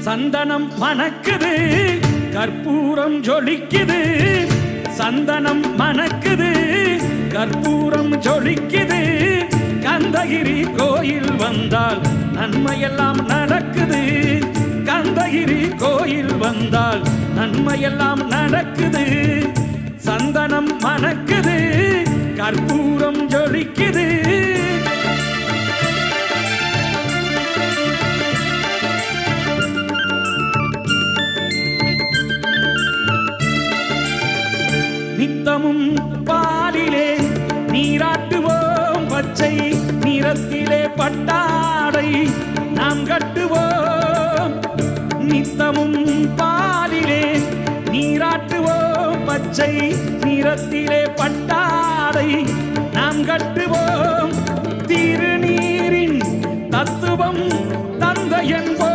சந்தனம் மணக்குது, கற்பூரம் ஜொலிக்குது. சந்தனம் மணக்குது, கற்பூரம் ஜொலிக்குது. கந்தகிரி கோயில் வந்தால் நன்மையெல்லாம் நடக்குது. கந்தகிரி கோயில் வந்தால் நன்மையெல்லாம் நடக்குது. சந்தனம் மணக்குது, கற்பூரம் ஜொலிக்குது. நித்தமும் பாலிலே நீராட்டுவோம், பச்சை நிறத்திலே பட்டாடை நாம் கட்டுவோம். நித்தமும் பாலிலே நீராட்டுவோம், பச்சை நிறத்திலே பட்டாடை நாம் கட்டுவோம். திருநீரின் தத்துவம் தந்தை என்போம்.